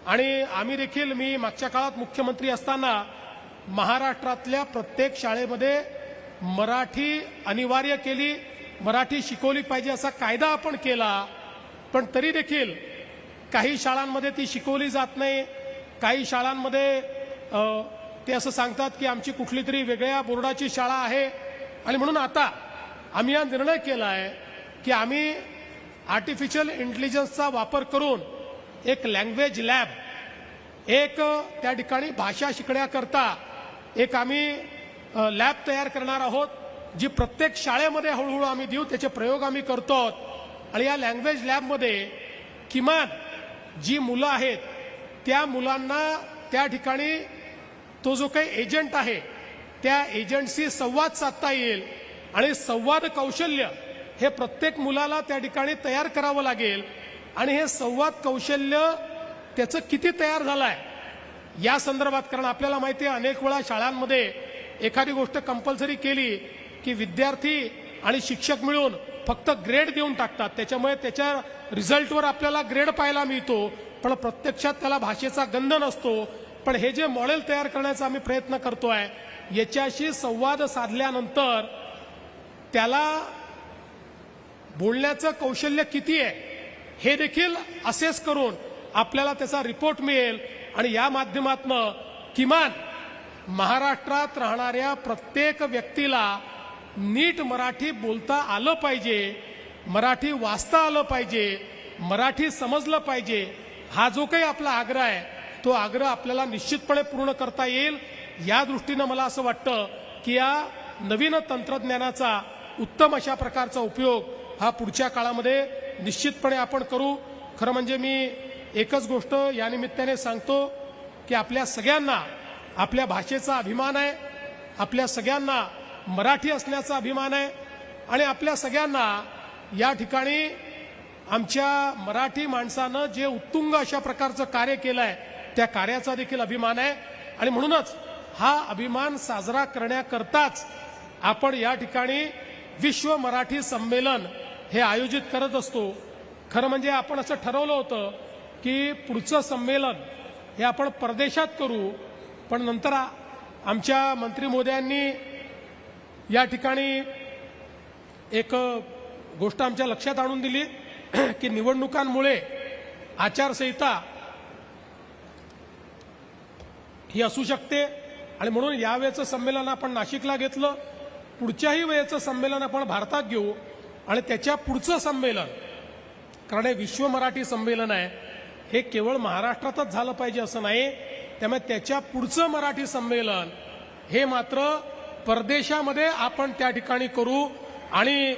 आणि आम्ही देखील मी मागच्या काळात मुख्यमंत्री असताना महाराष्ट्रातल्या प्रत्येक शाळेमध्ये मराठी अनिवार्य केली, मराठी शिकवली पाहिजे असा कायदा आपण केला. पण तरी देखील काही शाळांमध्ये ती शिकवली जात नाही. काही शाळांमध्ये ते असं सांगतात की आमची कुठली तरी वेगळ्या बोर्डाची शाळा आहे. आणि म्हणून आता आम्ही हा निर्णय केला आहे की आम्ही आर्टिफिशियल इंटेलिजन्सचा वापर करून एक लँग्वेज लॅब, एक त्या ठिकाणी भाषा शिकण्याकरता एक आम्ही लॅब तयार करणार आहोत, जी प्रत्येक शाळेमध्ये हळूहळू आम्ही देऊ. त्याचे प्रयोग आम्ही करतो. आणि या लँग्वेज लॅबमध्ये किमान जी मुलं आहेत त्या मुलांना त्या ठिकाणी तो जो काही एजंट आहे त्या एजंटशी संवाद साधता येईल. आणि संवाद कौशल्य हे प्रत्येक मुलाला त्या ठिकाणी तयार करावं लागेल. आणि हे संवाद कौशल्य त्याचं किती तयार झालं आहे या संदर्भात, कारण आपल्याला माहिती आहे अनेक वेळा शाळांमध्ये एखादी गोष्ट कंपल्सरी केली की विद्यार्थी आणि शिक्षक मिळून फक्त ग्रेड देऊन टाकतात. त्याच्यामुळे त्याच्या रिझल्टवर आपल्याला ग्रेड पाहायला मिळतो, पण प्रत्यक्षात त्याला भाषेचा गंध नसतो. पण हे जे मॉडेल तयार करण्याचा आम्ही प्रयत्न करतोय, याच्याशी संवाद साधल्यानंतर त्याला बोलण्याचं कौशल्य किती आहे हे देखील असेस करून आपल्याला त्याचा रिपोर्ट मिळेल. आणि या माध्यमातून किमान महाराष्ट्रात राहणाऱ्या प्रत्येक व्यक्तीला नीट मराठी बोलता आलं पाहिजे, मराठी वाचता आलं पाहिजे, मराठी समजलं पाहिजे. हा जो काही आपला आग्रह आहे तो आग्रह आपल्याला निश्चितपणे पूर्ण करता येईल. या दृष्टीनं मला असं वाटतं की या नवीन तंत्रज्ञानाचा उत्तम अशा प्रकारचा उपयोग हा पुढच्या काळामध्ये निश्चितपणे आपण करू. खरं म्हणजे मी एकच गोष्ट या निमित्ताने सांगतो की आपल्या सगळ्यांना आपल्या भाषेचा अभिमान आहे, आपल्या सगळ्यांना मराठी असण्याचा अभिमान आहे. आणि आपल्या सगळ्यांना या ठिकाणी आमच्या मराठी माणसानं जे उत्तुंग अशा प्रकारचं कार्य केलं आहे त्या कार्याचा देखील अभिमान आहे. आणि म्हणूनच हा अभिमान साजरा करण्याकरताच आपण या ठिकाणी विश्व मराठी संमेलन हे आयोजित करत असतो. खरं म्हणजे आपण असं ठरवलं होतं की पुढचं संमेलन हे आपण परदेशात करू, पण नंतर आमच्या मंत्री महोदयांनी या ठिकाणी एक गोष्ट आमच्या लक्षात आणून दिली की निवडणुकांमुळे आचारसंहिता ही असू शकते. आणि म्हणून यावेळेचं संमेलन आपण नाशिकला घेतलं, पुढच्याही वेळेचं संमेलन आपण भारतात घेऊ. आणि त्याच्या पुढचं संमेलन, कारण हे विश्व मराठी संमेलन आहे, हे केवळ महाराष्ट्रातच झालं पाहिजे असं नाही. त्यामुळे त्याच्या पुढचं मराठी संमेलन हे मात्र परदेशामध्ये आपण त्या ठिकाणी करू. आणि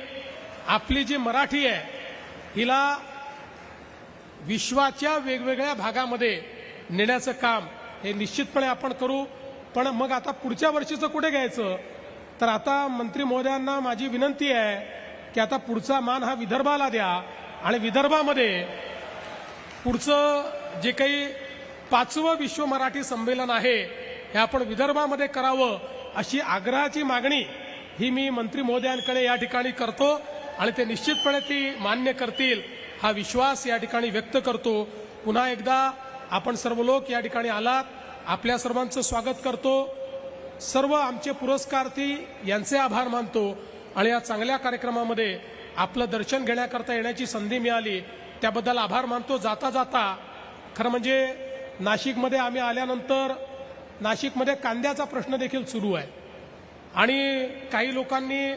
आपली जी मराठी आहे हिला विश्वाच्या वेगवेगळ्या भागामध्ये नेण्याचं काम हे निश्चितपणे आपण करू. पण मग आता पुढच्या वर्षीचं कुठे घ्यायचं, तर आता मंत्री महोदयांना माझी विनंती आहे की आता पुढचा मान हा विदर्भाला द्या. आणि विदर्भामध्ये पुढचं जे काही 5वं विश्व मराठी संमेलन आहे हे आपण विदर्भामध्ये करावं अशी आग्रहाची मागणी ही मी मंत्री महोदयांकडे या ठिकाणी करतो. आणि ते निश्चितपणे ती मान्य करतील हा विश्वास या ठिकाणी व्यक्त करतो. पुन्हा एकदा आपण सर्व लोक या ठिकाणी आलात, आपल्या सर्वांचं स्वागत करतो. सर्व आमचे पुरस्कार्थी यांचे आभार मानतो. आणि या चांगल्या कार्यक्रमामध्ये आपलं दर्शन घेण्याकरता येण्याची संधी मिळाली त्याबद्दल आभार मानतो. जाता जाता खरं म्हणजे नाशिकमध्ये आम्ही आल्यानंतर नाशिकमध्ये कांद्याचा प्रश्न देखील सुरू आहे. आणि काही लोकांनी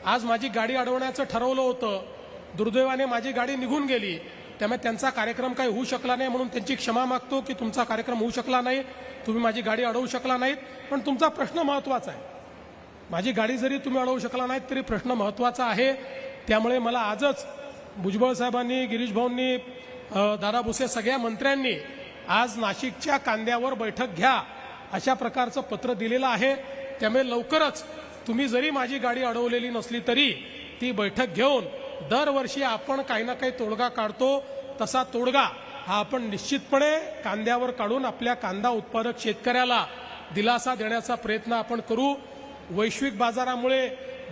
आज माझी गाडी अडवण्याचं ठरवलं होतं. दुर्दैवाने माझी गाडी निघून गेली, त्यामुळे त्यांचा कार्यक्रम काही होऊ शकला नाही. म्हणून त्यांची क्षमा मागतो की तुमचा कार्यक्रम होऊ शकला नाही, तुम्ही माझी गाडी अडवू शकला नाहीत. पण तुमचा प्रश्न महत्त्वाचा आहे. माझी गाडी जरी तुम्ही अडवू शकला नाहीत तरी प्रश्न महत्त्वाचा आहे. त्यामुळे मला आजच भुजबळ साहेबांनी, गिरीश भाऊंनी, दादा भुसे सगळ्या मंत्र्यांनी आज नाशिकच्या कांद्यावर बैठक घ्या अशा प्रकारचं पत्र दिलेलं आहे. त्यामुळे लवकरच तुम्ही जरी माझी गाडी अडवलेली नसली तरी ती बैठक घेऊन दरवर्षी आपण काही ना काही तोडगा काढतो, तसा तोडगा हा आपण निश्चितपणे कांद्यावर काढून आपल्या कांदा उत्पादक शेतकऱ्याला दिलासा देण्याचा प्रयत्न आपण करू. वैश्विक बाजारामुळे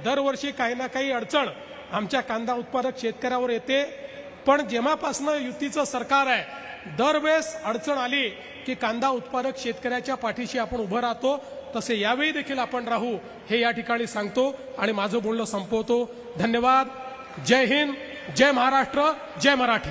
दरवर्षी काही ना काही अडचण आमच्या कांदा उत्पादक शेतकऱ्यावर येते. पण जेव्हापासून युतीचं सरकार आहे दरवेळेस अडचण आली की कांदा उत्पादक शेतकऱ्याच्या पाठीशी आपण उभं राहतो, तसे यावेळी देखील आपण राहू हे या ठिकाणी सांगतो आणि माझं बोलणं संपवतो. धन्यवाद. जय हिंद, जय महाराष्ट्र, जय मराठी.